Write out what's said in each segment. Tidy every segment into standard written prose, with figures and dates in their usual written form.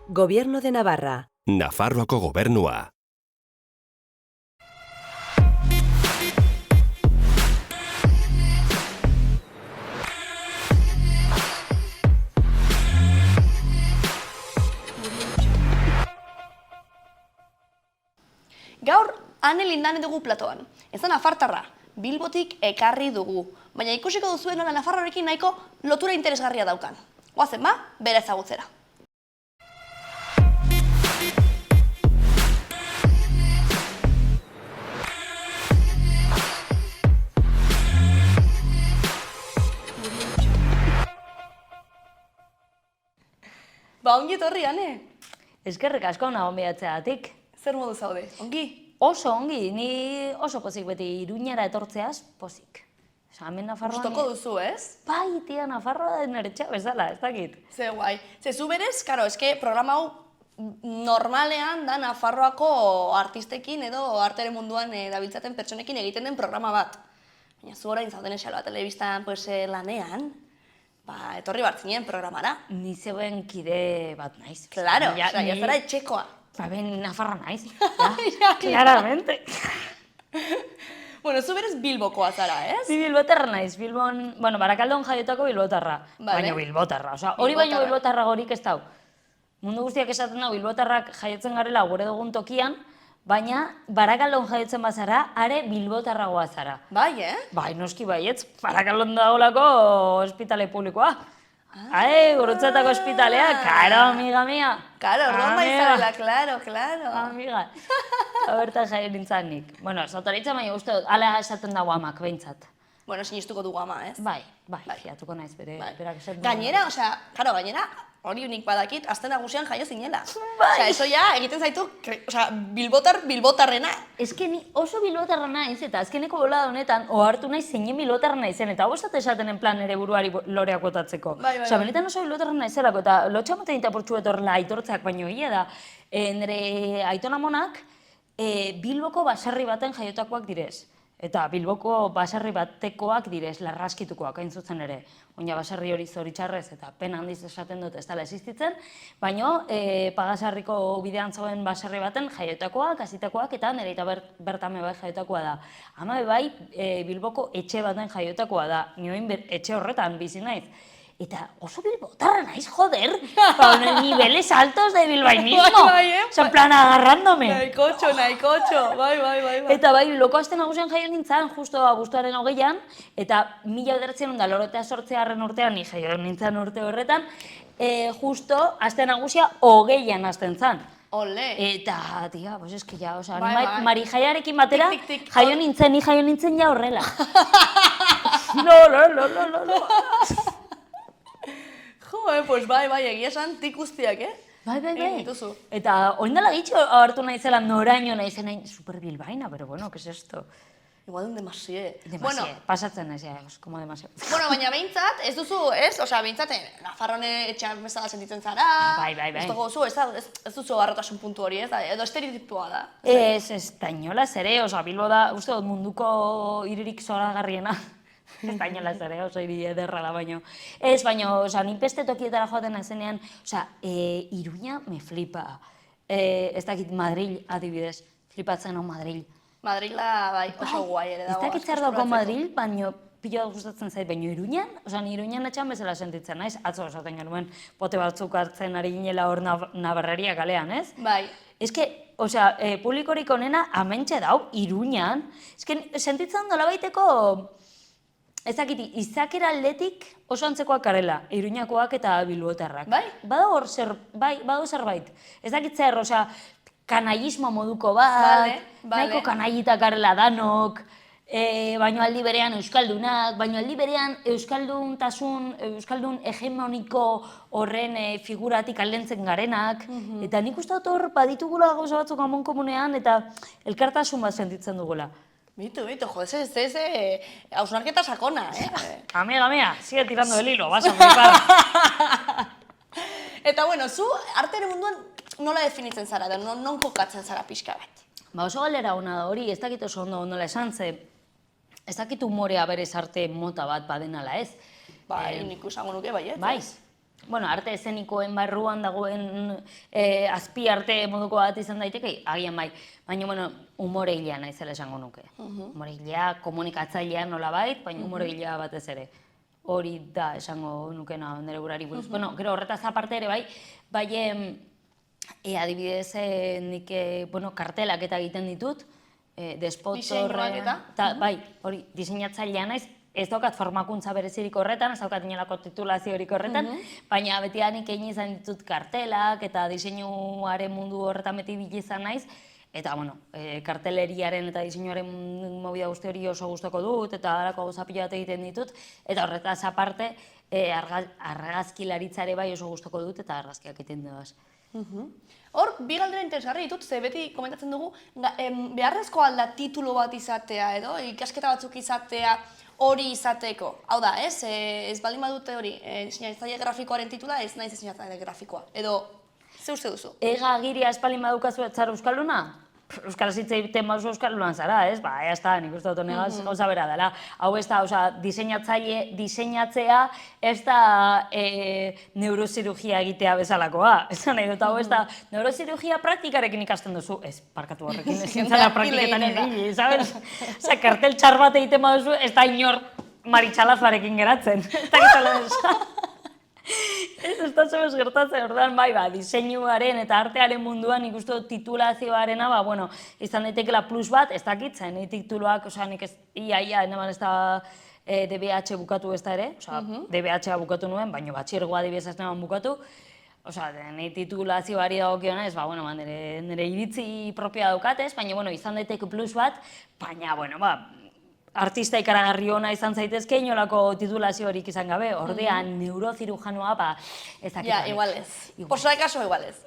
Gobierno de Navarra. Nafarroako gobernua. Gaur, ane lindane dugu platoan. Ez da nafartarra, Bilbotik ekarri dugu. Baina ikusiko duzuen nola Nafarroarekin nahiko lotura interesgarria daukan. Goazen ba, bera ezagutzera. Ba, ongi etorri, ane? Eskerrik asko nagon behatzeatik. Zer modu zaude, ongi? Oso ongi, ni oso pozik beti Iruñara etortzeaz, pozik. Osa, hemen Nafarroan... Gustoko duzu, ez? Bai, tia, Nafarroa da neretxea bezala, ez dakit. Ze guai. Ze zu berez, karo, eske programa hau normalean da Nafarroako artistekin edo arteren munduan dabiltzaten pertsonekin egiten den programa bat. Baina zu orain zauden esala telebistan lanean, ba, etorri bartzinen programara. Ni zeuen kide bat naiz. Claro, Ja, osea, jazara etxekoa. Ba, ben Nafarra naiz, Ja, claramente. Bueno, zu berez Bilbokoa zara, ez? Ni bilbotarra naiz, Bilbon, bueno, Barakaldon jaiotako bilbotarra. Vale. Baina bilbotarra, osea, hori baino Bilbotarra. bilbotarra gorik ez dau. Mundu guztiak esaten da, bilbotarrak jaiotzen garela gure dugun tokian, baina Barakaldon jaiotzen bazara, are bilbotarragoa zara. Bai, Bai, noski baietz, Barakaldon dagoelako ospitale publikoa. Gurutzetako ospitalea, karo, amiga mia. Karo, orduan bai Amiga. zarela, claro, claro. Amiga. Bertan jaio nintzen nik. Bueno, zautoritza baina uste dut, ala esaten dago amak, behintzat. Bueno, sinistuko dugu ama, ez? Bai, fiatuko naiz Bai. berak esaten Gainera, osea, claro, gainera, hori unik badakit, aste nagusian jaio zinela. Bai. Osea, eso ja egiten zaitu, osea, bilbotarrena. Eske ni oso bilbotarra naiz, eta azkeneko bolada honetan, ohartu naiz zeinen bilbotarra naizen, eta hau esate esaten en plan ere buruari loreak botatzeko. Bai. Osea, benetan oso bilbotarra naizelako, eta lotxa moten intapurtxu etorrela aitortzeak baino egia da. Nire aitonamonak Bilboko baserri baten jaiotakoak direz. Eta Bilboko baserri batekoak direz, larraskitukoak, hain zuzen ere. Oina baserri hori zoritxarrez eta pena handiz esaten dut ez dela existitzen, baina Pagasarriko bidean zegoen baserri baten jaiotakoak, hasitakoak eta nire eta bertame bai jaiotakoa da. Ama bai Bilboko etxe baten jaiotakoa da, nioin etxe horretan bizi naiz. Eta oso bilbotarra naiz, joder, con niveles altos de bilbainismo. Bai, O sea, en plan, agarrándome. Nahikotxo, bai. Eta bai, loko aste nagusian jaio nintzen, justo abuztuaren 20an, eta 1998 urtean ni jaio nintzen urte horretan, justo aste nagusia 20an hasten zen. Ole. Eta, tia, pues es que ya, o sea, Bai. Marijaiarekin batera, Tik, tik, tik, jaio nintzen ja horrela. No. Jo, pues bai, egia esan tik guztiak, Bai. Egin dituzu. Eta oindala gitxo hartu naizela noraino naizen hain super bilbaina, pero bueno, ¿qué es esto? Igual un demasie. Demasie, pasatzen naiz, ja, como demasie. Bueno, baina behintzat, ez duzu, ez? Osea, behintzat, Nafarroan etxean bezala sentitzen zara. Bai. Ez dugu zu, ez duzu harrotasun puntu hori, ez da? Edo estereotipua da. Ez da inolaz ere, oza, Bilbo da, uste dut munduko hiririk zoragarriena. Ez da inolaz ere, oso hiri ederra da baino. Ez, baino, oza, nik beste tokietara joaten nazenean, oza, Iruña me flipa. Ez dakit Madril, adibidez, flipatzen hau Madril. Madrila, bai, oso guai ere Ez dago. dakit zer dauko Madril, baino pilo gustatzen zait, baino Iruñan, oza, ni Iruñan etxan bezala sentitzen naiz, atzo esaten genuen pote batzuk hartzen ari ginela hor Nabarreria kalean, ez? Bai. Eske, osea, publikorik onena amentxe dau, Iruñan. Eske, sentitzen dola baiteko, ez dakit, izakera aldetik oso antzekoak karela, Iruñakoak eta bilbotarrak. Bai? Badago zerbait. Ez dakit zer, osea, kanaiismo moduko bat, Vale. nahiko kanaiitak garela danok, baino aldi berean euskaldunak, baino aldi berean euskaldun hegemoniko horren figuratik aldentzen garenak, eta nik uste dut hor baditugula gauza batzuk amon komunean, eta elkartasun bat sentitzen dugula. Mitu, jo, ez, hausnarketa sakona, Amiga mía, sigue tirando del hilo, vas a flipar. Eta, bueno, zu arteren munduan nola definitzen zara, edo non kokatzen zara pixka bat? Ba oso galera hona da hori, ez dakit oso ondo nola esan, ze ez dakit humorea berez arte mota bat badenala ez. Bai, nik esango nuke baiet. Baiz. bueno, arte eszenikoen barruan dagoen azpi arte moduko bat izan daiteke, agian bai. Baina, bueno, umoregilea naizela esango nuke. Umoregilea, komunikatzailea nolabait, baina umoregilea batez ere. Hori da esango nukena nire burari buruz. Bueno, gero horretaz aparte ere bai, adibidez, nik kartelak eta egiten ditut, Diseinuak eta? Bai, hori, diseinatzailea naiz, ez daukat formakuntza berezirik horretan, ez daukat inolako titulaziorik horretan, baina beti nik egin izan ditut kartelak eta diseinuaren mundu horretan beti bil izan naiz, eta, bueno, karteleriaren eta diseinuaren movida guzti hori oso gustoko dut, eta halako gauza pila bat egiten ditut, eta horretaz aparte, argazkilaritzare bai oso gustoko dut, eta argazkiak egiten dut. Hor, bi galdera interesgarri ditut, ze beti komentatzen dugu, beharrezko alda titulu bat izatea edo, ikasketa batzuk izatea hori izateko. Hau da, ez baldin badute hori, diseinatzaile grafikoaren titula, ez naiz diseinatzaile grafikoa. Edo, ze uste duzu? Ega agiria espalin badukazu zara euskalduna? Euskaraz hitz egiten bauzu euskaldunan zara, ez? Ba, ez da, nik uste dut honegaz gauza bera dela. Hau ez da, diseinatzea ez da neurozirugia egitea bezalakoa. Ez da nahi dut, hau ez da, neurozirugia praktikarekin ikasten duzu. Ez, parkatu horrekin, ez zintzara praktiketan ibili, sabes? Osa, kartel txar bat egiten baduzu, ez da inor maritxalazarekin geratzen. Ez da gitala desa. Ez da zebez gertatzen, orduan bai, diseinuaren eta artearen munduan nik uste dut titulazioarena, izan daitekela plus bat, ez dakitzen, tituluak, nik ez, ia, eneman ez da DBH bukatu ez da ere, DBH bukatu nuen, baina batxirgoa adibidez ez neman bukatu, nahi titulazioari dagokiona ez, nire iritzi propioa daukatez, baina, izan daiteke plus bat, baina, artista ikaragarri ona izan zaitezke, inolako titulazio horik izan gabe, ordean neurozirujanoa, ez dakit. Ja, igual ez. Posora kaso igual ez.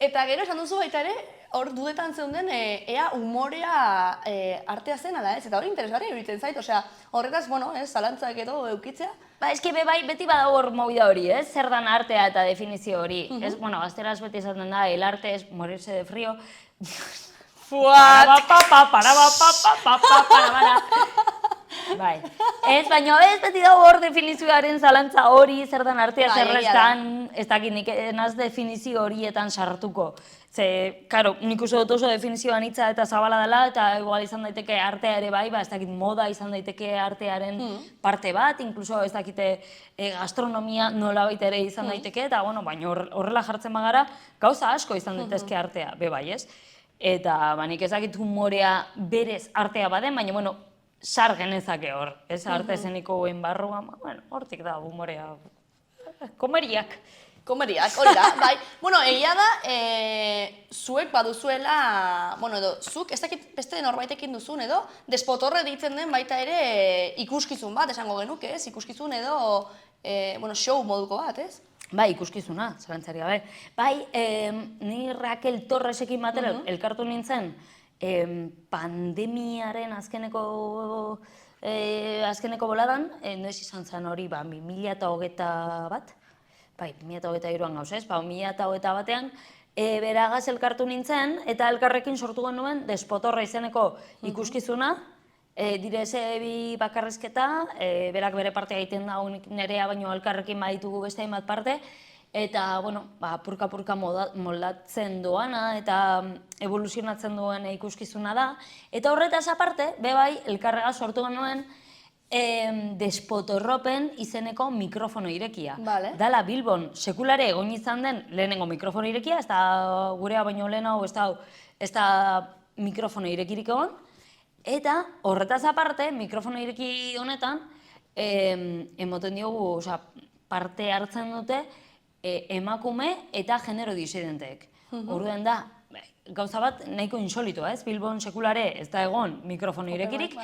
Eta gero esan duzu baita ere, hor dudetan zeuden, ea umorea artea zen ala ez, eta hori interesgarri egiten zait, osea, horretaz, zalantzak edo eukitzea. Ez que bai badago hor movida hori, ez? Zer dan artea eta definizio hori. Gazteraz beti izaten da, el arte es morirse de frío. Fuat! Bai. Ez, baina ez beti dago hor definizioaren zalantza hori, zer dan artea zerreztan, ez dakit nik enaz definizio horietan sartuko. Ze, karo, nik uste dut oso definizioan hitza eta zabala dela, eta igual izan daiteke artea ere bai, ez dakit moda izan daiteke artearen parte bat, inkluso ez dakite gastronomia nolabait ere izan daiteke, eta baina horrela jartzen bagara, gauza asko izan daitezke artea, be bai, ez? Eta nik ezakit humorea berez artea baden, baina, sar genezake hor. Ez arte ezeniko guen barruan, hortik da humorea. Komeriak. Komeriak, hori da, bai. Egia da, zuek baduzuela, edo, zuk ez dakit beste norbaitekin duzun, edo, despotorre ditzen den baita ere ikuskizun bat, esango genuke, ez? Ikuskizun edo, show moduko bat, ez? Bai, ikuskizuna, zalantzari gabe. Bai, ni Raquel Torresekin batera elkartu nintzen pandemiaren azkeneko boladan, noiz izan zen hori, 2021 bat, bai, 2023an gauz ez, 2021 beragaz elkartu nintzen, eta elkarrekin sortu genuen Despotorra izeneko ikuskizuna, direze bi bakarrizketa, berak bere partea egiten da nerea, baino elkarrekin baditugu beste hainbat parte, eta, purka-purka moldatzen doana eta evoluzionatzen duen ikuskizuna da. Eta horretaz aparte, bebai, elkarrega sortu genuen Despotorropen izeneko mikrofono irekia. Dala Bilbon sekulare egon izan den lehenengo mikrofono irekia, ez da gurea baino lehenago, ez da mikrofono irekirik egon. Eta horretaz aparte, mikrofono ireki honetan, emoten diogu, parte hartzen dute emakume eta genero disidenteek. Orduan da, gauza bat nahiko insolitoa, ez? Bilbon sekulare ez da egon mikrofono irekirik,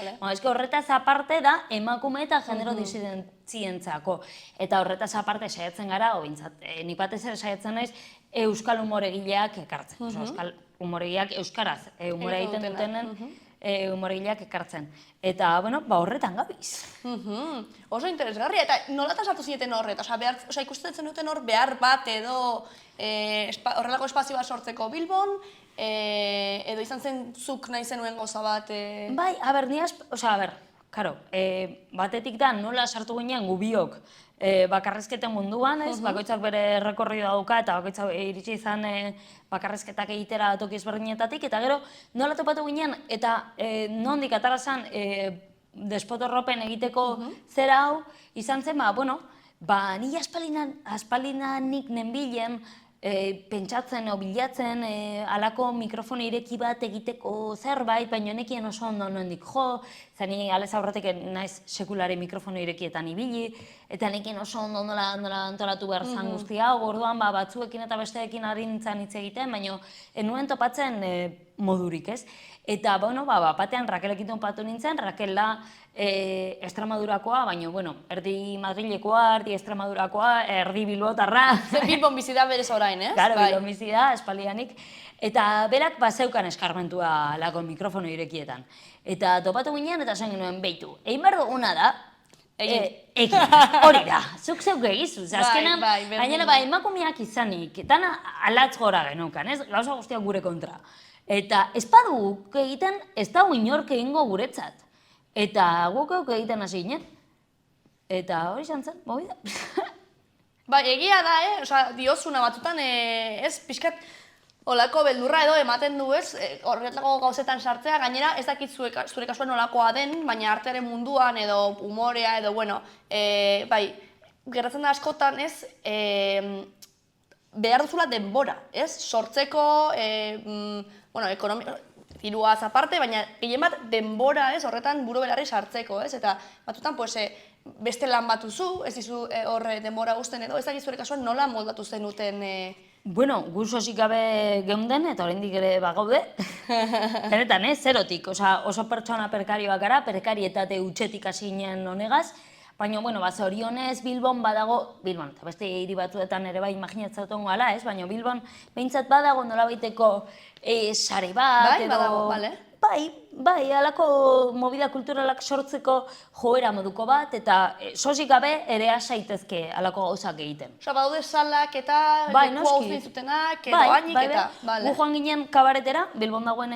horretaz aparte da emakume eta genero disidentzientzako. Eta horretaz aparte saiatzen gara, nik batez ere saiatzen naiz, euskal humoregileak ekartzen. Euskal humoregileak euskaraz humorea egiten dutenen, humoregileak ekartzen. Eta, horretan gabiz. Oso interesgarria, eta nolatan sartu zineten horret? Ikusten duten hor behar bat edo horrelako espazio bat sortzeko Bilbon, edo izan zen zuk nahi zenuen goza bat? Bai, Karo, batetik da nola sartu ginen gubiok bakarrizketen munduan, ez? Bakoitzak bere rekorridoa dauka eta bakoitzak iritsi izan bakarrizketak egitera toki ezberdinetatik, eta gero nola topatu ginen eta nondik atara zen despotorropen egiteko zera hau, izan zen, ni aspaldidanik nenbilen pentsatzen o bilatzen alako mikrofono ireki bat egiteko zerbait, baina nekien oso ondo nondik jo, zani alez aurretik naiz sekulare mikrofono irekietan ibili, eta nekien oso ondo nola antolatu behar zan guztia, orduan batzuekin eta besteekin ari nintzen hitz egiten, baina enuen topatzen modurik, ez? Eta, batean Rakelekin topatu nintzen, Rakel da Estramadurakoa, baina, erdi Madrilekoa, erdi Estramadurakoa, erdi Bilbotarra. Bilbon bizi da berez orain, ez? Claro, Bilbon bizi da, espaldianik. Eta berak zeukan eskarmentua lako mikrofono irekietan. Eta topatu ginen eta esan genuen behitu. Egin behar duguna da, egin, hori da, zuk zeuk egizu. Azkenan, gainera emakumeak izanik, dana alatz gora genukan, ez? Gauza guztiak gure kontra. Eta ez baduguk egiten, ez dago inork egingo guretzat. Eta guk egiten hasi ginen. Eta hori izan zen, movida. Egia da, diozuna batzutan, ez, pixkat, olako beldurra edo ematen du, ez, horretako gauzetan sartzea, gainera ez dakit zure kasuan olakoa den, baina artearen munduan edo umorea edo, gertatzen da askotan, ez, behar duzula denbora, ez, sortzeko, diruaz aparte, baina gehien bat denbora, ez, horretan buru belarri sartzeko, ez, eta batzutan, beste lan bat duzu, ez dizu horre denbora guzten edo, ez dakit zure kasuan nola moldatu zenuten? Gu sosik gabe geunden, eta oraindik ere bagaude. Benetan, zerotik, oso pertsona prekarioak gara, prekarietate utxetik hasi ginen honegaz, baina, zorionez Bilbon badago, eta beste hiri batzuetan ere bai imaginatzen gala, ez, baina Bilbon behintzat badago nolabaiteko sare bat, edo... Bai, badago, bale? Bai, alako movida kulturalak sortzeko joera moduko bat, eta sosik gabe ere asaitezke alako gauzak egiten. Badaude salak eta lekua uzten zutenak, edo hainik eta... Gu joan ginen kabaretera, Bilbon dagoen,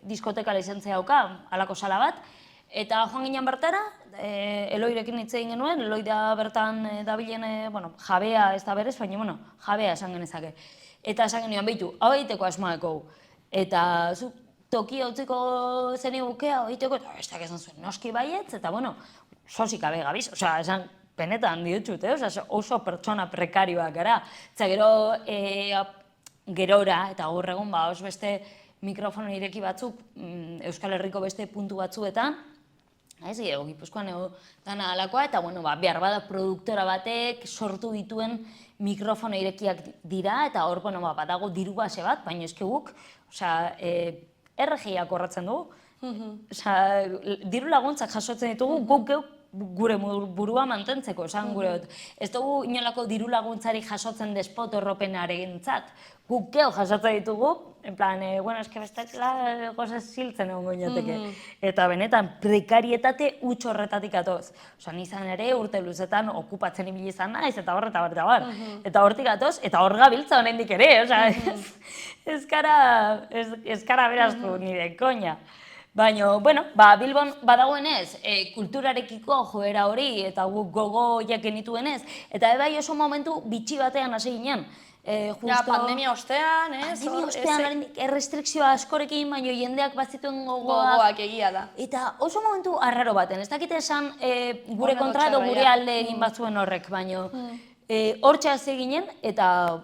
diskotekala izan zehauka, alako sala bat, eta joan ginen bertara, Eloirekin hitz egin genuen, Eloi da bertan dabilen, jabea ez da berez, baina, jabea esan genezake. Eta esan genuen, behitu, hau egiteko asmoako. Eta zu toki hau txiko zen egukea, hau egiteko, eta bestak esan zuen noski baietz, eta, sosik abe gabiz, esan penetan diutxut, oso pertsona prekarioak gara. Eta gerora, eta gaur egun, oso beste mikrofono ireki batzuk, Euskal Herriko beste puntu batzuetan, Gipuzkoan dana alakoa, eta behar bada produktora batek sortu dituen mikrofono irekiak dira, eta hor badago diru base bat, baina eske guk, RGiak horretzen dugu. Diru laguntzak jasotzen ditugu, guk gure burua mantentzeko, esan gure dut. Ez dugu inolako diru laguntzari jasotzen despotorropenaren zat. Guk geho jasotzen ditugu, en plan, eske bestekla gozaz ziltzen egon goinateke. Eta benetan, prekarietate huts horretatik atoz. Nizan ere urte luzetan okupatzen ibili izan naiz, eta hor, eta bar. Eta hortik atoz, eta hor gabiltza honendik ere, ez kara beraztu nire koina. Baina, Bilbon badagoenez, kulturarekiko joera hori eta guk gogo jakenituenez, eta bai oso momentu bitxi batean hasi ginen. Pandemia ostean, ez? Pandemia ostean, errestrikzioa askorekin, baina jendeak bazituen gogoak egia da. Eta oso momentu arraro baten, ez dakite esan gure kontra edo gure alde egin batzuen horrek, baina hortxe hasi ginen, eta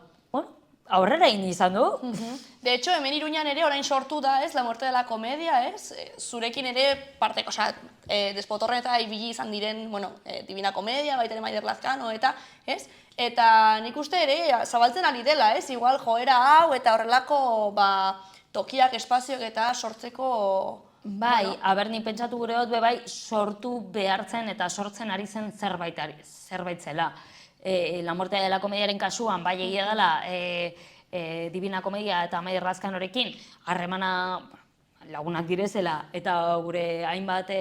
aurrera egin izan du. De hecho, hemen Iruñan ere orain sortu da, ez, La Muerte de la Comedia, ez? Zurekin ere parteko, despotorren eta ibili izan diren, Divina Comedia, baita ere Maider Lazkano, eta, ez? Eta nik uste ere, zabaltzen ari dela, ez? Igual joera hau eta horrelako tokiak, espazioak eta sortzeko... Bai, nik pentsatu gure dut, sortu behartzen eta sortzen ari zen zerbait zela. La Muerte de la Comediaren kasuan, bai egia dela, Divina Comedia eta Maider Lazkanorekin harremana lagunak direzela, eta gure hainbat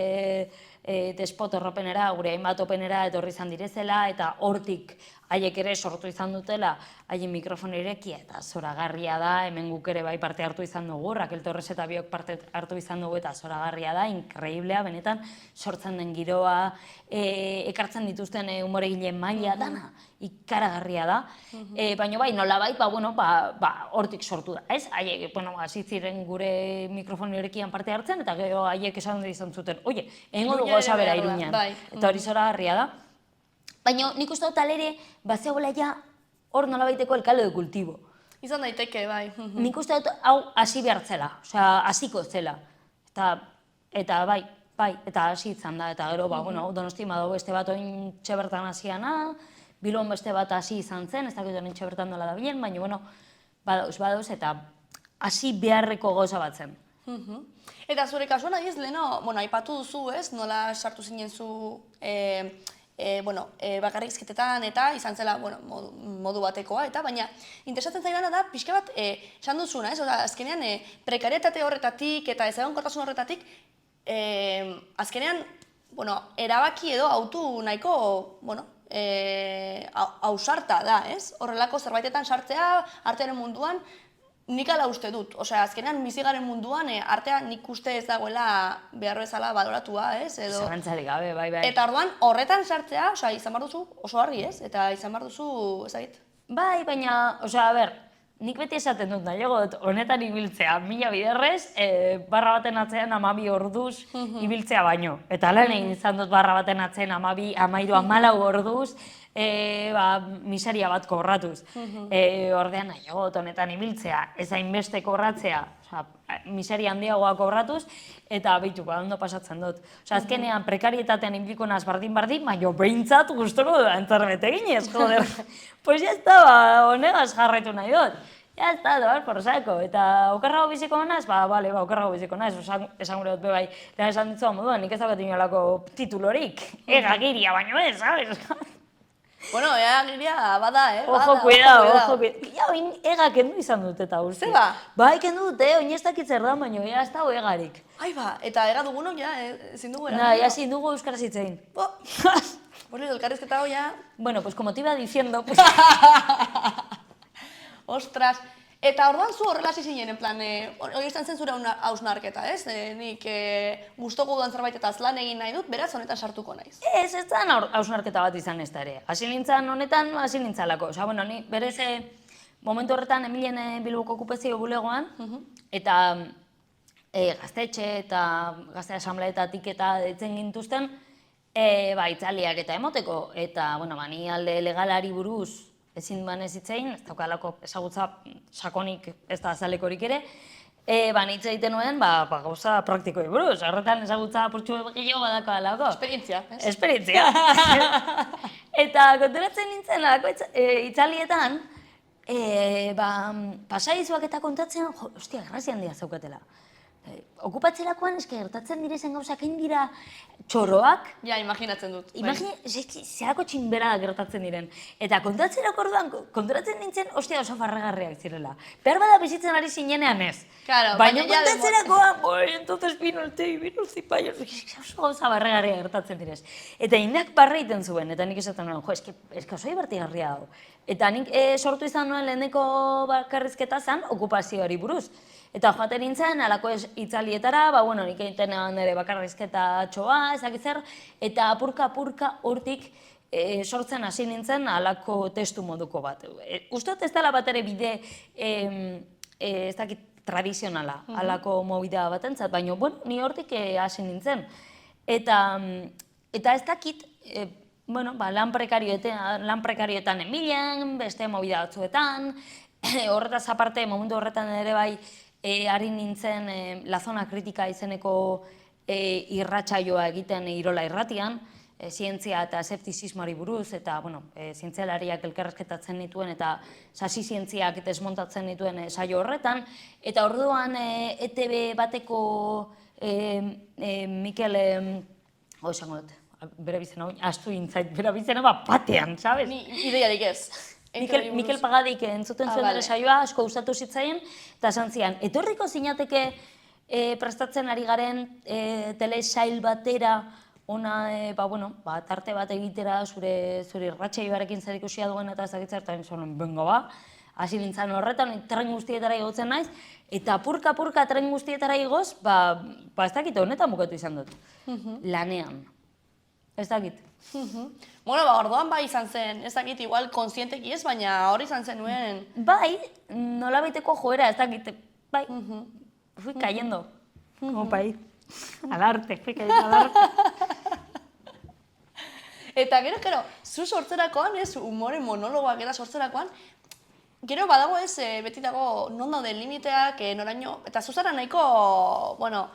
despotorropenera, gure hainbat openera etorri izan direzela, eta hortik haiek ere sortu izan dutela, haien mikrofon irekia eta zoragarria da, hemen guk ere bai parte hartu izan dugu, Raquel Torres eta biok parte hartu izan dugu eta zoragarria da, inkreiblea, benetan sortzen den giroa, ekartzen dituzten humoregileen maila dana, ikaragarria da, baina bai, nolabait, hortik sortu da, ez? Haiek, hasi ziren gure mikrofon irekian parte hartzen, eta gero haiek esan izan zuten, oie, egingo dugu gauza bera Iruñan, eta hori zoragarria da. Baina nik uste dut alere, bazegoela ja hor nolabaiteko el caldo de cultivo. Izan daiteke, bai. Nik uste dut hau hasi behar zela, osea, hasiko zela. Eta bai, eta hasi izan da, eta gero, Donosti badago beste bat oin txebertan hasiana, Bilbon beste bat hasi izan zen, ez dakit oin txebertan dola da bilen, baina, badauz, eta hasi beharreko gauza bat zen. Eta zure kasuan ahiz, leheno, aipatu duzu, ez, nola sartu zinen zu bakarrizketetan eta izan zela modu batekoa, eta baina interesatzen zaidana da, pixka bat, esan duzuna, ez? Azkenean, prekarietate horretatik eta ezegonkortasun horretatik, azkenean, erabaki edo autu nahiko, ausarta da, ez? Horrelako zerbaitetan sartzea, artearen munduan, nik ala uste dut. Osea, azkenean, bizigaren munduan, artea nik uste ez dagoela behar bezala baloratua, ez? Zerantzarik gabe, bai. Eta orduan, horretan sartzea, osea, izan behar duzu oso harri, ez? Eta izan behar duzu, ezagit? Bai, baina, osea, nik beti esaten dut, nahiago dut, honetan ibiltzea, 1000 biderrez, barra baten atzean 12 orduz ibiltzea baino. Eta lan egin izan dut barra baten atzean 12, 13, 14 orduz, miseria bat kobratuz. Ordean nahiago dut honetan ibiltzea, ez hainbeste kobratzea, miseria handiagoa kobratuz, eta behitu, ondo pasatzen dut. Azkenean, prekarietatean inpliko naz bardin-bardin, baina behintzat guztoko dudan zerbait eginez, joder. Pues ya está, honegaz jarraitu nahi dut. Ya está, doar, por saco. Eta okerrago biziko naz, okerrago biziko naz, esan gure dut bebai, lehen esan ditzua moduan, nik ez dakat inolako titulorik, egagiria baino ez, sabes? Bueno, egagiria bada, Ojo, cuidado. Ja, oin ega kendu izan dut eta guzti. Zeba? Bai, kendu dut, oin ez dakit zer da, baina ez dago egarik. Ai ba, eta ega dugunok, ja, ezin dugu era. Na, ja, ezin dugu euskaraz hitzein. Pues elkarrizketa hau, ja. Bueno, pues como te iba diciendo, pues... Ostras. Eta orduan zu horrela hasi zinen, en plan, hori izan zen zure hausnarketa, ez? Nik gustoko dudan zerbaitaz lan egin nahi dut, beraz honetan sartuko naiz. Ez zen hausnarketa bat izan ez da ere. Hasi nintzen honetan, hasi nintzalako. Osa, ni berez, momentu horretan Emilien Bilboko okupazio bulegoan, eta gaztetxe eta gazte asambleetatik eta ditzen gintuzten, itzaliak eta emoteko. Eta, ni alde legalari buruz, ezin banez hitzein, ez daukalako ezagutza sakonik ez da azalekorik ere, hitz egiten nuen, gauza praktikoei buruz, horretan ezagutza purtsu gehiago badako alako. Esperientzia, ez? Esperientzia. Eta konturatzen nintzen, itzalietan, pasaizuak eta kontatzen, ostia, grazia handia zaukatela. Okupatzerakoan, eske gertatzen direzen gauzak hain dira txoroak. Ja, imaginatzen dut. Zerako txinbera gertatzen diren. Eta kontatzerako orduan, konturatzen nintzen, ostia oso farragarriak zirela. Behar bada bizitzen ari zinenean ez. Baina kontatzerakoan, entonces vino el té, vino el zipaio, oso gauza barregarria gertatzen direz. Eta indak barra egiten zuen, eta nik esaten nuen, eske oso ibertigarria dago. Eta nik sortu izan nuen leheneko bakarrizketa zen okupazioari buruz. Eta joaten nintzen, alako itzalietara, nik egiten nire bakarrizketa txoa, ezakitzer, eta apurka hortik sortzen hasi nintzen alako testu moduko bat. Ustot ez dela bat ere bide, ez dakit, tradizionala, alako movida batentzat, baina, ni hortik hasi nintzen. Eta ez dakit, lan prekarioetan Emilian, beste movida batzuetan, horretaz aparte, momentu horretan ere bai, ari nintzen La Zona Kritika izeneko irratsaioa egiten Irola irratian, zientzia eta eszeptizismoari buruz, eta zientzialariak elkarrezketatzen dituen eta sasi zientziak desmontatzen dituen saio horretan. Eta orduan ETB bateko Mikel, esango dut, bere bizena, astu intzait, bere bizena batean, sabes? Ni ideiarik ez. Mikel Pagadik entzuten zuen dara saioa, asko gustatu zitzaien, eta esan zian, etorriko zinateke prestatzen ari garen telesail batera tarte bat egitera zure irratxa ibarekin zer ikusia duen eta ezagitzea, eta zonen, benga ba, hasi nintzen horretan, tren guztietara igotzen naiz, eta purka tren guztietara igoz, ez dakit honetan bukatu izan dut. Lanean. Ez dakit. Bueno, orduan bai izan zen, ez dakit, igual konsienteki ez, baina hori izan zen nuen. Bai, nola baiteko joera, ez dakit, bai, fui cayendo. Como pai. Alarte, fui cayendo alarte. Eta gero, zu sortzerakoan, ez, umore monologoak eta sortzerakoan, gero badago ez, beti dago non daude limiteak, noraino, eta zuzara nahiko, bueno,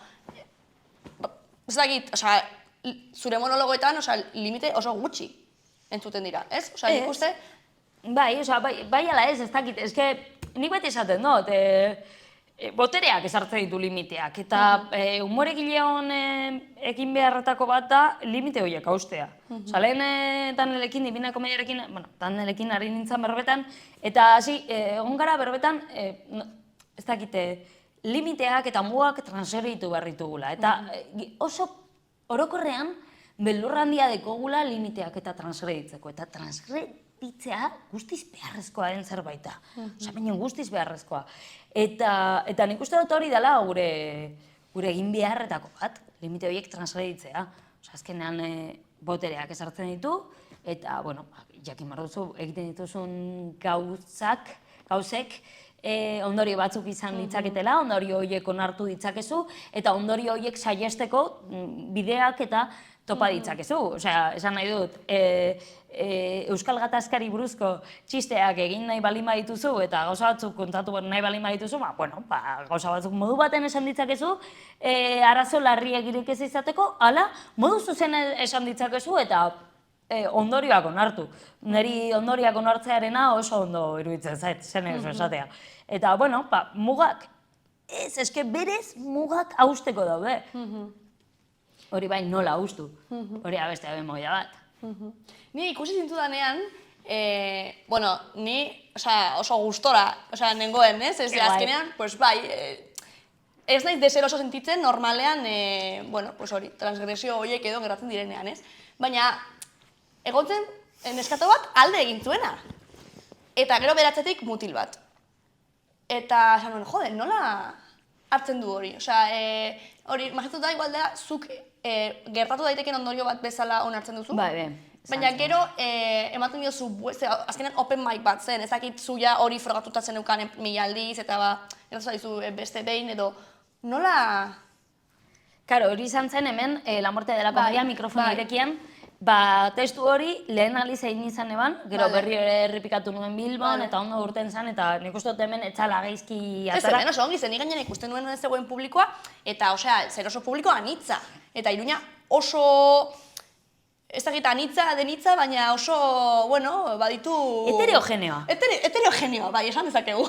ez dakit, osea, zure monologoetan, osea, limite oso gutxi entzuten dira, ez? Osea, nik uste... Bai, osea, bai ala ez dakit, eske nik beti esaten dut, botereak ezartzen ditu limiteak, eta humoregileon ekin beharretako bat da limite horiek haustea. Osa, lehen Danelekin, Divina Komediarekin, Danelekin ari nintzen berbetan, eta hasi, egon gara berbetan, ez dakite, limiteak eta mugak transferitu behar ditugula. Eta oso orokorrean, beldurra handia dekogula limiteak eta transferitzeko. Eta transferitzea guztiz beharrezkoa den zerbaita. Osa, baina guztiz beharrezkoa. Eta nik uste dut hori dela gure egin beharretako bat, limite horiek transferitzea. Osa, azkenean botereak ezartzen ditu, eta, bueno, jakin behar duzu, egiten dituzun gauzek, ondorio batzuk izan ditzaketela, ondorio horiek onartu ditzakezu, eta ondorio horiek saiesteko bideak eta topa ditzakezu. Osea, esan nahi dut, Euskal Gatazkari buruzko txisteak egin nahi balin badituzu, eta gauza batzuk kontatu nahi balin badituzu, gauza batzuk modu baten esan ditzakezu, arazo larriak irek ez izateko, ala, modu zuzen esan ditzakezu, eta ondorioak onartu. Neri ondorioak onartzearena oso ondo iruditzen zait, zen oso esatea. Eta, bueno, mugak, eske berez mugak hausteko daude. Hori bai nola haustu, hori abeste abe moia bat. Ni ikusi zintudanean, bueno, ni oso gustora nengoen, ez? Ez azkenean, pues bai, ez naiz deseroso sentitzen normalean, bueno, pues hori, transgresio horiek edo gertatzen direnean, ez? Baina, egotzen neskato bat alde egin zuena. Eta gero beratzetik mutil bat. Eta, esan nuen, jode, nola hartzen du hori? Osea, hori, imaginatzen da, igual da, zuk gertatu daiteken ondorio bat bezala onartzen duzu. Bai, baina gero, ematen diozu, azkenean open mic bat zen, ezakit zuia hori frogatuta zen eukan 1000 aldiz, eta gertatu dizu beste behin, edo nola... Karo, hori izan zen hemen, La Muerte de la Comedia mikrofonu irekian, testu hori lehen aliz egin izan eban, gero berri errepikatu nuen Bilbon, eta ondo urten zen, eta nik uste dut hemen etxala gaizki atara. Ez, oso ongi zen, nik gainen ikusten nuen ez zegoen publikoa, eta, osea, zer oso publikoa anitza. Eta Iruña oso, ez dakit anitza, denitza, baina oso, bueno, baditu... Heterogeneoa. Heterogeneoa, bai, esan dezakegu.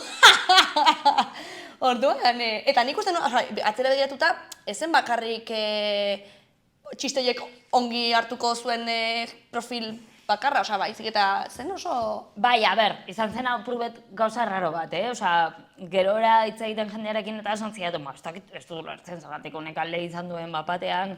Orduan, eta nik uste nuen, atzera begiratuta, ezen bakarrik txisteiek ongi hartuko zuen profil bakarra, osea, baizik eta zen oso... Bai, izan zen apurubet gauza raro bat, osea, gerora hitz egiten jendearekin eta esan ziatu, ez dut lertzen zagatik honek alde izan duen bapatean,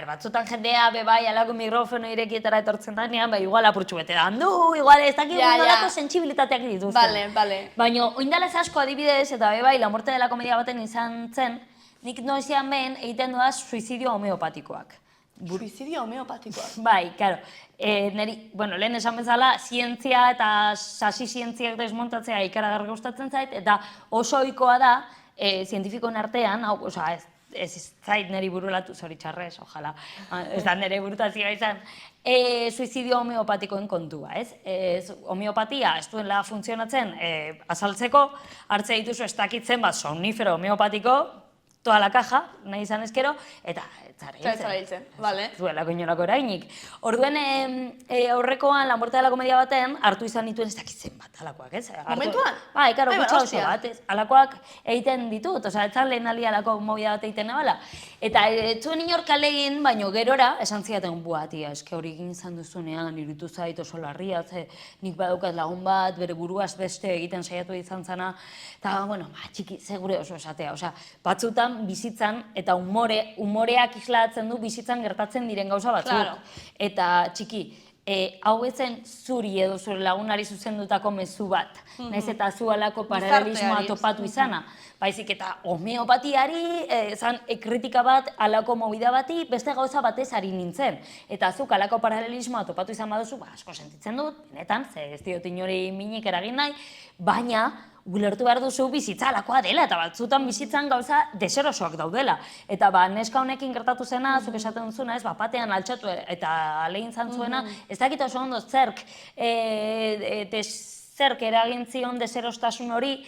batzutan jendea, bai, alako mikrofono irekietara etortzen danean, bai, igual apurtxu bete handu, igual ez dakit nolako sentsibilitateak dituzten. Bale. Baina, oindalez asko adibidez, eta bai, La Muerte de la Comedia baten izan zen, nik noizian behin egiten duaz suizidio homeopatikoak. Suizidio homeopatikoak. Bai, karo. Lehen esan bezala, zientzia eta sasi zientziak desmontatzea ikaragarri gustatzen zait, eta oso ohikoa da, zientifikoen artean, ez zait niri burulatu, zoritxarrez, ojala, ez da nire burutazioa izan, suizidio homeopatikoen kontua, ez? Homeopatia ez duela funtzionatzen azaltzeko, hartze dituzu ez dakitzen bat somnifero homeopatiko, toda la caja, nahi izan ezkero, eta zara hiltzen, bale. Zuelako inolako erainik. Orduen, aurrekoan, La Muerte de la Comedia baten, hartu izan dituen ez dakitzen bat, alakoak, ez? Momentuan? Bai, karo, gutxa oso bat, ez? Alakoak egiten ditut, oza, etzan lehen aldi alako mobila bat egiten nabala. Eta zuen inork alegin, baino gerora, esan ziaten, tia, eske hori egin izan duzunean, iruditu zait oso larria, nik badaukat lagun bat, bere buruaz beste egiten saiatu izan zana, eta, bueno, txiki, segure oso esatea, oza, batzutan bizitzan eta umoreak islatzen du bizitzan gertatzen diren gauza batzuk. Claro. Eta txiki, hau ezen zuri edo zure lagunari zuzendutako mezu bat, naiz eta zu alako paralelismoa Gizarteari, topatu izana. Baizik eta homeopatiari, kritika bat, alako movida bati, beste gauza batez ari nintzen. Eta zuk alako paralelismoa topatu izan baduzu, asko sentitzen dut, benetan, ze ez diot inori minik eragin nahi, baina ulertu behar duzu bizitza alakoa dela, eta batzutan bizitzan gauza deserosoak daudela. Eta neska honekin gertatu zena, zuk esaten duzuna, batean altxatu eta alehin zantzuena, ez dakit oso ondo zerk eragin zion deserostasun hori,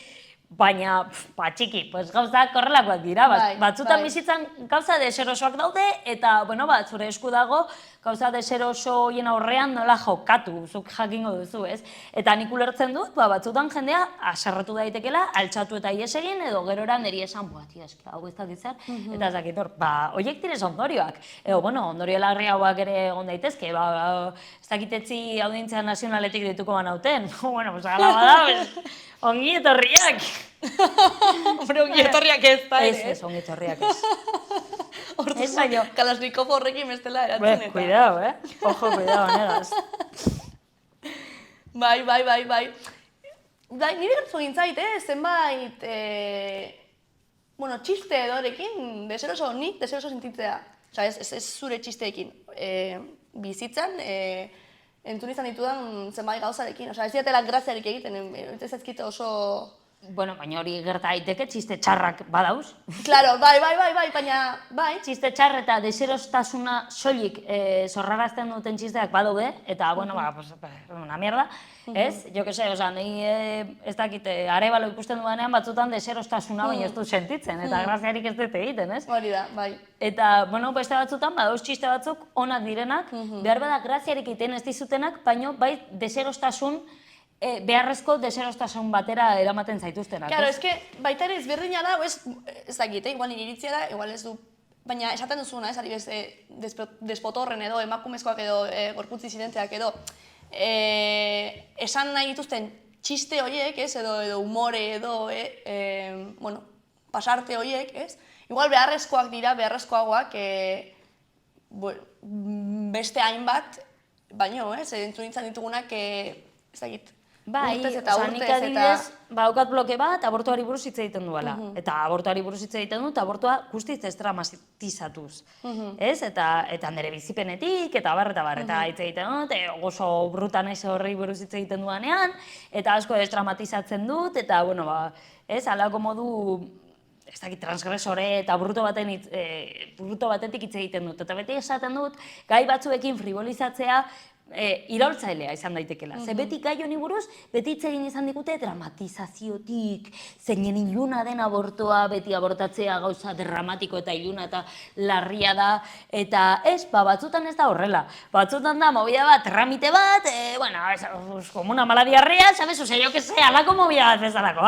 baina, txiki, gauzak horrelakoak dira, batzutan bizitzan gauza deserosoak daude, eta, zure esku dago, gauza deseroso horien aurrean nola jokatu, zuk jakingo duzu, ez? Eta nik ulertzen dut, batzutan jendea aserretu daitekela, altxatu eta ies egin, edo gerora niri esan, tia, eski, hau ez dakit zer, eta ez dakit hor, horiek direz ondorioak. Edo, ondorio larriagoak ere egon daitezke, ez dakitetzi audientzia nazionaletik dituko banauten, ala bada, ongi etorriak. Hombre, ongi etorriak ez da, Ez, ongi etorriak ez. Ez baino, Kalashnikov horrekin bestela eratzen eta. Cuidao, Ojo, cuidao, negaz. Bai. Nire gertzu gintzait, zenbait, txiste edorekin, nik deseroso sentitzea. Osa, ez zure txisteekin. Bizitzan, entzun izan ditudan zenbait gauzarekin. Osa, ez diatela graziarik egiten, ez ezkite oso... Baina hori gerta daiteke, txiste txarrak badauz. Claro, bai, baina, bai. Txiste txar eta deserostasuna soilik zorrarazten duten txisteak badaude, eta, una mierda, ez? Jo que se, nahi ez dakit, Arebalo ikusten duanean batzutan deserostasuna baina ez du sentitzen, eta graziarik ez dut egiten, ez? Hori da, bai. Eta, beste batzutan, badauz txiste batzuk onak direnak, behar bada graziarik egiten ez dizutenak, baina bai deserostasun beharrezko deserostasun batera eramaten zaituztenak. Claro, eske baita ere ezberdina da, ez dakit, igual nire iritzia da, igual ez du, baina esaten duzuna, ez ari despotorren edo, emakumezkoak edo, gorputz disidenteak edo, esan nahi dituzten txiste horiek, ez, edo humore edo, pasarte horiek, ez, igual beharrezkoak dira, beharrezkoagoak, beste hainbat, baino, ez, entzun nintzen ditugunak, ez dakit, urtez eta nik adibidez, baukat bloke bat, abortuari buruz hitz egiten duela. Eta abortuari buruz hitz egiten dut, abortua guztiz ez dramatizatuz. Ez? Eta nire bizipenetik, eta bar, eta hitz egiten dut, oso brutan ez horri buruz hitz egiten duanean, eta asko ez dramatizatzen dut, eta, ez, alako modu, ez dakit, transgresore eta bruto batetik hitz egiten dut. Eta beti esaten dut, gai batzuekin frivolizatzea, iraultzailea izan daitekela. Ze beti gai honi buruz, beti hitz egin izan digute dramatizaziotik, zeinen iluna den abortoa, beti abortatzea gauza dramatiko eta iluna eta larria da, eta ez, batzutan ez da horrela. Batzutan da, movida bat, tramite bat, como una mala diarrea, sabes, jo que se, alako movida bat bezalako,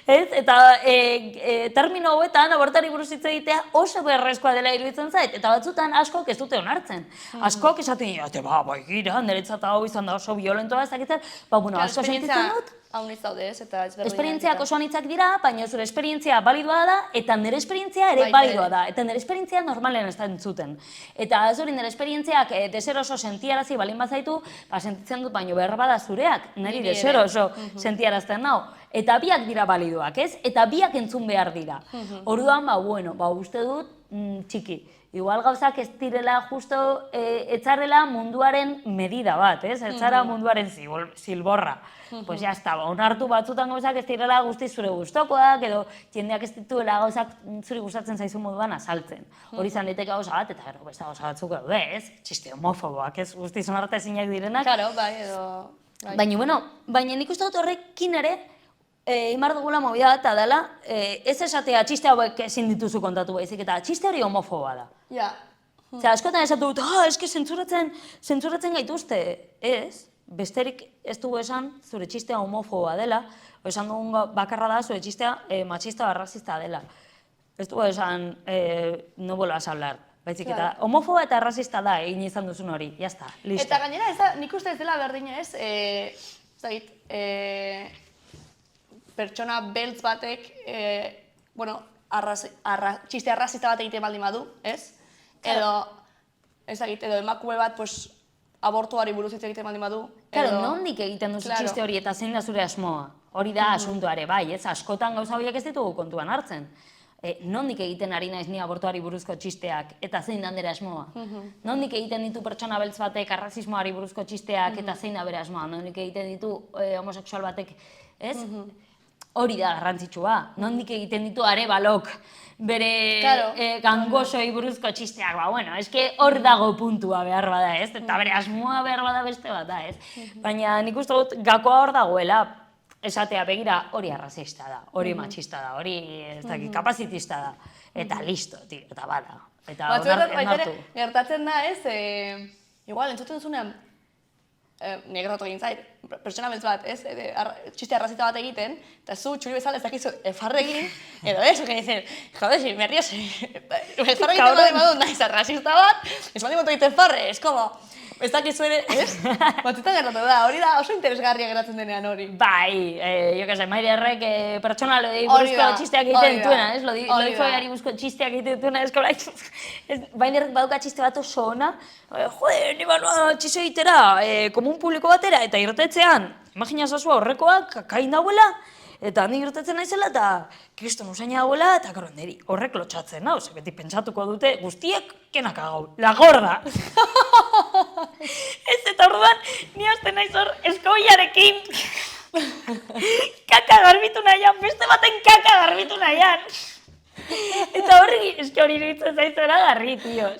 ez? Eta termino hauetan, abortari buruz hitz egitea oso beharrezkoa dela iruditzen zait, eta batzutan askok ez dute onartzen. Askok esaten dira, gira, niretzat hau izan da oso violentoa ezakitzen, asko sentitzen dut. Hauniz daude ez, eta ezberdinak. Esperientziak oso anitzak dira, baina zure esperientzia balidua da, eta nire esperientzia ere balidua da, eta nire esperientzia normalen ez da entzuten. Eta ez hori nire esperientziak deseroso sentiarazi balin bazaitu, sentitzen dut, baina behar bada zureak, niri deseroso sentiarazten nau. Eta biak dira baliduak, ez? Eta biak entzun behar dira. Orduan, uste dut, txiki. Igual gauzak ez direla justo etzarela munduaren medida bat, ez? Etzara munduaren zilborra. Pues ya está, onartu batzutan gauzak ez direla guzti zure gustokoak, edo jendeak ez dituela gauzak zuri gustatzen zaizun moduan azaltzen. Hori izan daiteke gauza bat, eta gero beste gauza batzuk daude, ez? Txiste homofoboak, ez? Guzti onartezinak direnak. Claro, bai, edo... Baina nik uste dut horrekin ere, imar dugula movida bat dela, ez esatea txiste hauek ezin dituzu kontatu baizik, eta txiste hori homofoboa da. Ja. Askotan esatu dut, eske zentzuratzen gaituzte. Ez, besterik ez dugu esan zure txistea homofoboa dela, esan dugun bakarra da zure txistea machista o arrazista dela. Ez dugu esan, no vuelvas a hablar. Baizik eta homofoba eta arrazista da egin izan duzun hori, jazta, listo. Eta gainera, nik uste ez dela berdina ez, pertsona beltz batek, txiste arrazista bat egiten baldin badu, ez? edo, edo emakume bat, pues, abortuari buruz hitz egiten baldin badu. Claro, nondik egiten duzu txiste hori eta zein da zure asmoa? Hori da asuntoare, bai, ez? Askotan gauza horiek ez ditugu kontuan hartzen. Nondik egiten ari naiz ni abortuari buruzko txisteak eta zein da nire asmoa? Nondik egiten ditu pertsona beltz batek arrazismoari buruzko txisteak eta zein da bere asmoa? Nondik egiten ditu homosexual batek, ez? Hori da garrantzitsua. Nondik egiten ditu Arebalok bere gangosoi buruzko txisteak, ba, bueno, eske hor dago puntua behar bada, ez? Eta bere asmoa behar bada beste bat da, ez? Baina nik uste dut gakoa hor dagoela, esatea begira hori arrazista da, hori matxista da, hori kapazitista da, eta listo, tio, eta bada. Eta onartu. Gertatzen da, ez? Igual, entzuten zunean, negratu egin zait, pertsona beltz bat, ez? Txiste arrazita bat egiten, eta zu txuri bezala ez dakizu farre egin, edo ez, que dicen, joder, si me ríos, farre egiten badi badu naiz arrazista bat, ez badi moto egiten farre, ez como, ez dakizu ere, ez? Batzutan gertatu da, hori da oso interesgarria geratzen denean hori. Bai, jo que se, Maire Errek pertsona lodi buruzko txisteak egiten duena, ez? Lodi foiari buruzko txisteak egiten duena, ez kola, Maire Errek baduka txiste bat oso ona, joder, ni banoa txiste egitera, komun publiko batera, eta irtetzean, imagina zazua horrekoak, kain dauela, eta handi irtetzen naizela, eta kriston usaina dauela, eta gero niri horrek lotxatzen, ze beti pentsatuko dute, guztiek kenak agau, la gorda. Ez, eta orduan, ni hasten naiz hor eskoiarekin kaka garbitu nahian, beste baten kaka garbitu nahian. Eta horri, eski hori nintzen zaitzera garri, tio.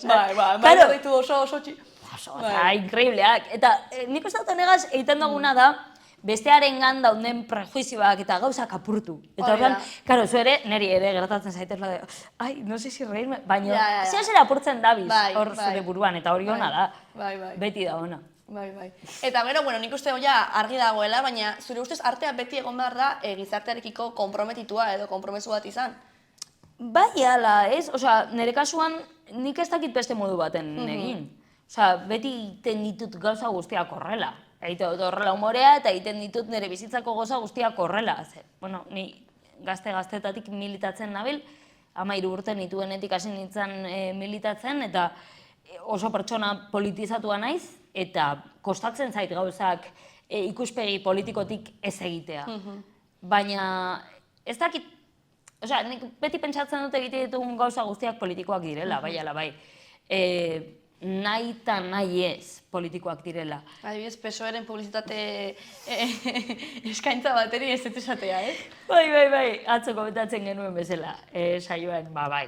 Bai, ditu oso txi. Oso, increíbleak. Eta nik uste dut honegaz egiten duguna da, bestearengan daunden prejuizioak eta gauzak apurtu. Eta horrean, karo, zu ere, niri ere gertatzen zaitezla de, ai, no sé si reírme, baina zera apurtzen dabiz hor zure buruan, eta hori ona da. Beti da ona. Bai. Eta gero, bueno, nik uste ja argi dagoela, baina zure ustez artea beti egon behar da gizartearekiko konprometitua edo konpromesu bat izan. Bai, ala, ez? Osea, nire kasuan nik ez dakit beste modu baten egin. Osea, beti egiten ditut gauza guztiak horrela. Egiten dut horrela humorea eta egiten ditut nire bizitzako gauza guztiak horrela. Bueno, ni gazte-gaztetatik militatzen nabil, 13 urte nituenetik hasi nintzen militatzen, eta oso pertsona politizatua naiz, eta kostatzen zait gauzak ikuspegi politikotik ez egitea. Baina ez dakit, osea, nik beti pentsatzen dut egite ditugun gauza guztiak politikoak direla, bai ala bai. Nahi eta nahi ez politikoak direla. Adibidez, PSOE-ren publizitate eskaintza bateri ez esatea, ez? Bai, atzo komentatzen genuen bezala, saioan, bai,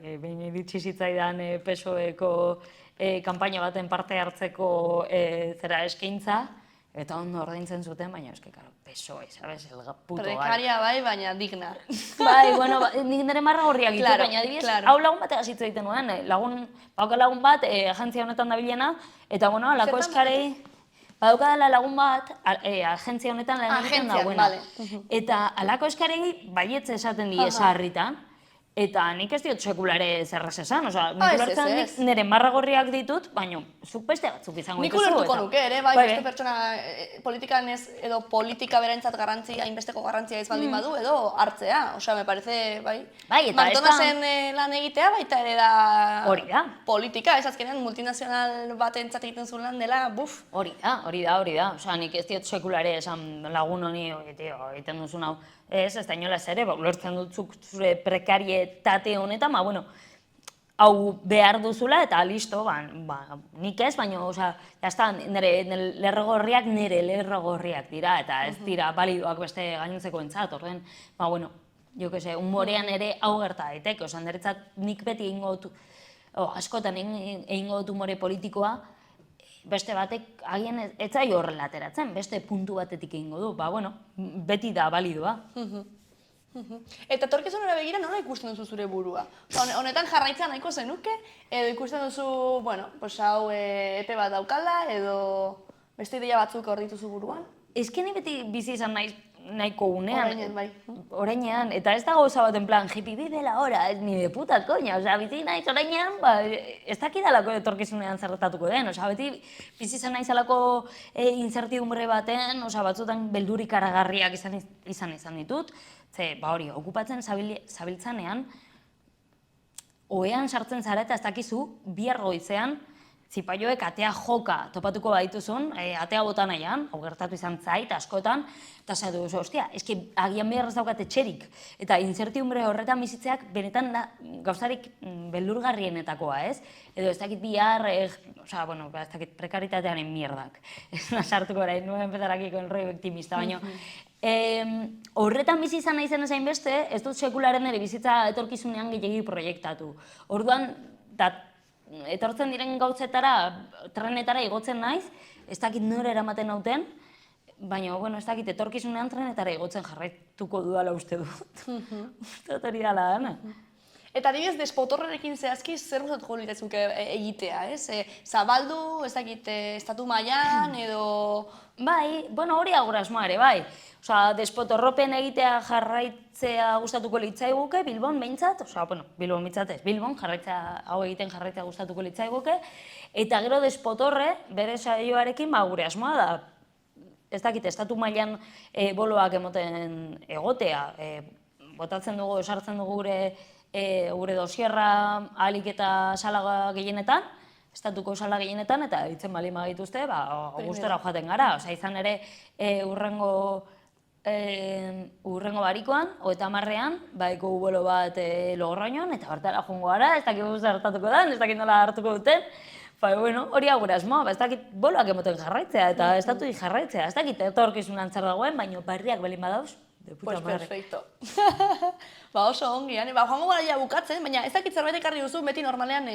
behin iritsi zitzaidan PSOE-ko kanpaina baten parte hartzeko zera eskaintza, eta ondo ordaintzen zuten, baina eske, karo, PSOE, sabes, el puto gai. Prekaria bai, baina digna. Bai, bueno, nik nire marra gorriak ditu, baina adibidez, hau lagun batek hasitzu egiten nuen, bauka lagun bat, agentzia honetan dabilena, eta, bueno, alako eskarei, badauka dela lagun bat, agentzia honetan lan egiten dagoena. Eta alako eskarei baietze esaten die sarritan, eta nik ez diot sekulare zerraz esan, oza, nik nire marra gorriak ditut, baina zuk beste batzuk izango dituzu. Nik ulertuko nuke ere, bai, beste pertsona politikan ez, edo politika berentzat garrantzia, hainbesteko garrantzia ez baldin badu, edo hartzea, osea, me parece, bai, McDonald'sen lan egitea baita ere da... Hori da. Politika, ez azkenean multinazional batentzat egiten zuen lan dela, buf. Hori da, osea, nik ez diot sekulare esan lagun honi, egiten duzun hau, ez da inolaz ere, ulertzen dutzuk zure prekarietate honetan, bueno, hau behar duzula eta listo, nik ez, baina, osea, jazta, nire lerrogorriak dira, eta ez dira balidoak beste gainontzeko entzat, orden, bueno, jo que se, humorean ere hau gerta daiteke, osea, niretzat nik beti egingo dut, askotan egingo dut humore politikoa, beste batek agian ez zai horrela ateratzen, beste puntu batetik egingo du, bueno, beti da balidoa. Eta etorkizunera begira nola ikusten duzu zure burua? Honetan jarraitzea nahiko zenuke, edo ikusten duzu, bueno, hau epe bat daukala, edo beste ideia batzuk hor dituzu buruan? Ezkeni beti bizi izan nahiko unean. Orainean, bai. Orainean, eta ez da gauza bat en plan, hippie vive la hora, ni de puta coña, osea, bizi naiz orainean, ez dakidalako etorkizunean zertatuko den, osea, beti bizi izan naizalako incertidumbre baten, osea, batzutan beldurik aragarriak izan ditut, ze, hori, okupatzen zabiltzanean, ohean sartzen zara eta ez dakizu, bihar goizean, zipaioek atea joka topatuko baituzun, atea bota nahian, hau gertatu izan zait, askotan, eta zaitu duzu, ostia, eski agian behar ez daukat etxerik. Eta incertiumbre horretan bizitzeak benetan da gauzarik beldurgarrienetakoa, ez? Edo ez dakit bihar, ez dakit prekaritatearen mierdak. Ez nasartuko orain, nuen empezarakiko el rollo optimista, baina horretan bizi izan nahi zen ezain beste, ez dut sekularen ere bizitza etorkizunean gehiagi proiektatu. Orduan, etortzen diren gauzetara, trenetara igotzen naiz, ez dakit nore eramaten nauten, baina, ez dakit etorkizunean trenetara igotzen jarraituko dudala uste dut. Uste dut hori dala dana. Eta adibidez, despotorrerekin zehazki, zer gustatuko litzazuke egitea, ez? Zabaldu, ez dakit, estatu mailan, edo... Bai, hori asmoa ere, bai. Osa, despotorropen egitea jarraitzea gustatuko litzaiguke, Bilbon behintzat, Bilbon behintzat ez, Bilbon hau egiten jarraitzea gustatuko litzaiguke, eta gero despotorre, bere saioarekin, gure asmoa da, ez dakit, estatu mailan boloak emoten egotea, botatzen dugu, esartzen dugu gure dosierra ahalik eta sala gehienetan, estatuko sala gehienetan, eta ditzen bali magituzte, gustora joaten gara. Osa, izan ere, urrengo barikoan, 30ean, baiko bolo bat Logroñon, eta bertara joango gara, ez dakit guzti hartatuko da, ez dakit nola hartuko duten, hori agure asmoa, ez dakit boloak emoten jarraitzea, eta estatu jarraitzea, ez dakit etorkizunan zer dagoen, baina barriak belin badauz, de puta madre. Pues perfecto. Oso ongi, joango gara ja bukatzen, baina ez dakit zerbait ekarri duzu, beti normalean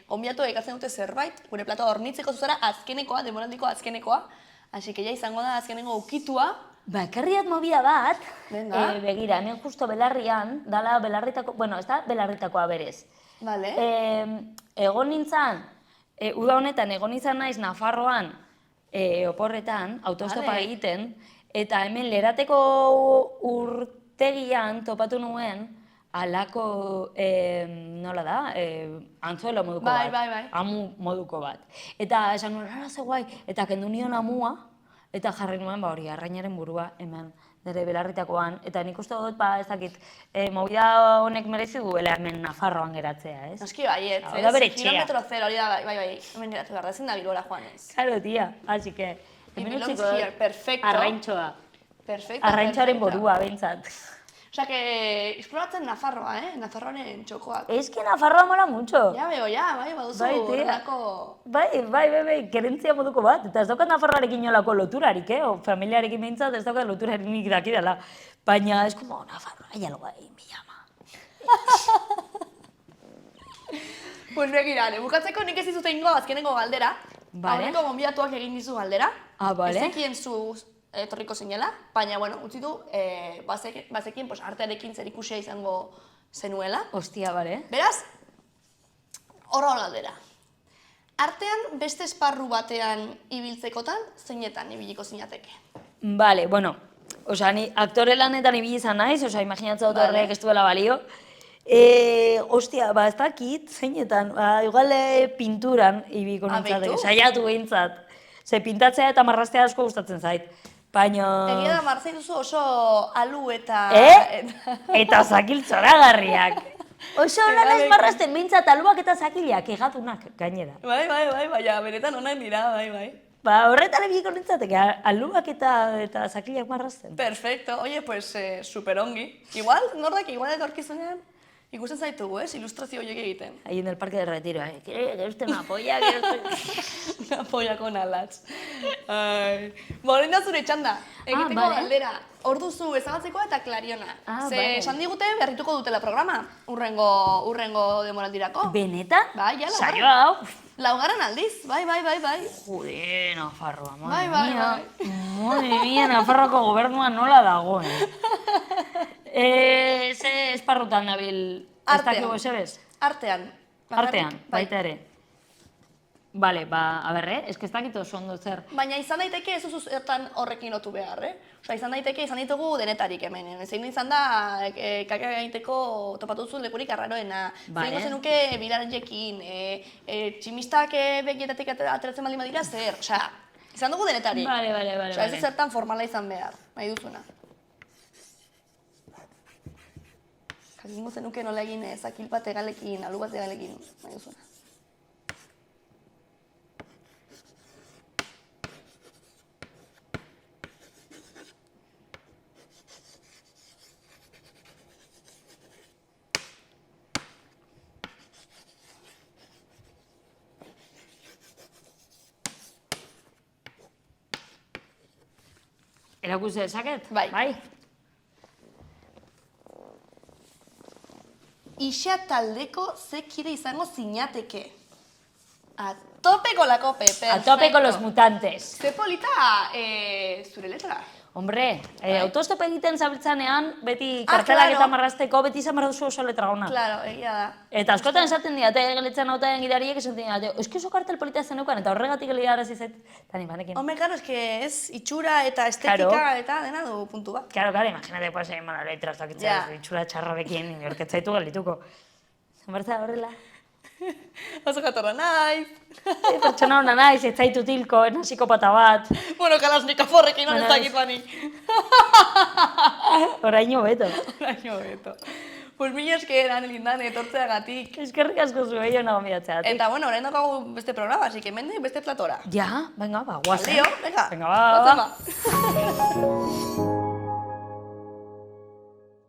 gonbidatu ekatzen dute zerbait, gure platoa hornitzeko zuzera azkenekoa, demoraldiko azkenekoa, hasi que ja izango da azkenengo ukitua. Ekarriat mobida bat, begira, hemen justo belarrian, dala belarritako, ez da belarritakoa berez. Vale. Egon nintzen, uda honetan, egon nintzen naiz Nafarroan, oporretan, autostopa egiten, eta hemen Lerateko urtegian topatu nuen, alako, nola da, antzuelo moduko bat. Bai. Amu moduko bat. Eta esan nuen, ara ze guai, eta kendu nion amua, eta jarri nuen hori, arrainaren burua hemen, nire belarritakoan. Eta nik uste dut, ez dakit, movida honek merezi duela hemen Nafarroan geratzea, ez? Noski baiet, ez? Da bere txea. Kilometro zero, hori da, bai, hemen geratu behar da, ezin da Bilbora joan ez. Claro, tia, así que... It belongs here, perfecto. Arraintxoa. Perfecto. Arraintxoaren burua, behintzat. Osea, que esploratzen Nafarroa, Nafarroaren txokoak. Es que Nafarroa mola mucho. Ja beo, bai, baduzu horrelako... Bai, gerentzia moduko bat. Eta ez daukat Nafarroarekin nolako loturarik, o familiarekin behintzat ez daukat loturarik dakidala. Baina es como, Nafarroa, hay algo ahí, me llama. Pues begira, bukatzeko nik ez dizute ingo azkenengo galdera. Aurreko gonbidatuak egin dizu galdera. Bale. Ezekien zu etorriko zinela, baina, utzi du, bazekien artearekin zer ikusia izango zenuela. Ostia, bale. Beraz, horra galdera. Artean beste esparru batean ibiltzekotan, zeinetan ibiliko zinateke? Bale, osea, ni aktore lanetan ibili izan naiz, osea, imaginatzen dut horrek ez duela balio. Ostia, ez dakit, zeinetan, igual pinturan ibiliko nintzateke, saiatu behintzat. Ze pintatzea eta marraztea asko gustatzen zait. Baina... Egia da, marraztea duzu oso alu eta... Eta zakil zoragarriak. Oso hona naiz marrazten behintzat aluak eta zakilak, egatunak gainera. Bai, benetan honak dira, bai. Horretan ibiliko nintzateke, aluak eta zakilak marrazten. Perfecto, oye, pues super ongi. Igual, nordak, igual etorkizunean ikusten zaitugu, ilustrazio horiek egiten. Ahí en el parque de retiro, ¿quiere usted una polla? Una polla con alas. Horrein da zure txanda, egiteko galdera. Hor duzu ezabatzeko eta klariona. Ze esan digute berrituko dutela programa, urrengo demoraldirako. Benetan? Bai, ja, saio hau. Laugarren aldiz, bai. Joder, Nafarroa, madre mía. Madre mía, Nafarroako gobernua nola dagoen. Ze esparrutan dabil, ez dakigu esebez? Artean. Artean, baita ere. Bale, ez dakit oso ondo zer. Baina izan daiteke ez duzu zertan horrekin lotu behar, Osa, izan daiteke, izan ditugu denetarik hemen. Zein izan da, kaka gaiteko topatu zuen lekurik arraroena. Zein zenuke bilarenekin, tximistak begietatik ateratzen baldin badira zer. Osa, izan dugu denetarik. Bale. Osa, ez zertan formala izan behar, nahi duzuna. Jakingo zenuke nola egin zakil bat egalekin, alu bat egalekin, nahi duzuna. Erakusi dezaket? Bai. Ixa taldeko ze kide izango zinateke. A tope con la cope, perfecto. A tope con los mutantes. Ze polita zure letra. Hombre, autostopa egiten zabiltzanean, beti kartelak claro. eta marrazteko, beti izan behar duzu oso letra gona. Claro, egia da. Eta askotan esaten diate, geletzen autaren gidariek esaten diate, eski oso kartel polita zeneukan, eta horregatik geliarazi zait, eta ni banekin. Hombre, claro, ez itxura eta estetika Claro. eta dena du puntu bat. Claro, imagínate, pues, mala letra, zakitzen, itxura txarrarekin, inorketzaitu geldituko. Zenbertza horrela. Oso jatorra naiz. Pertsona hona naiz, ez zaitu tilko, psikopata bat. Bueno, Kalashnikovrekin hon ez dakit bani. Oraino beto. Oraino beto. Pues mila esker, Anelindan, etortzeagatik. Eskerrik asko zuei hona gonbidatzeagatik. Eta bueno, orain daukagu beste programa, así que mende beste platora. Ja, venga, ba, guazen. Aldio, venga. Venga, ba. Guazen ba.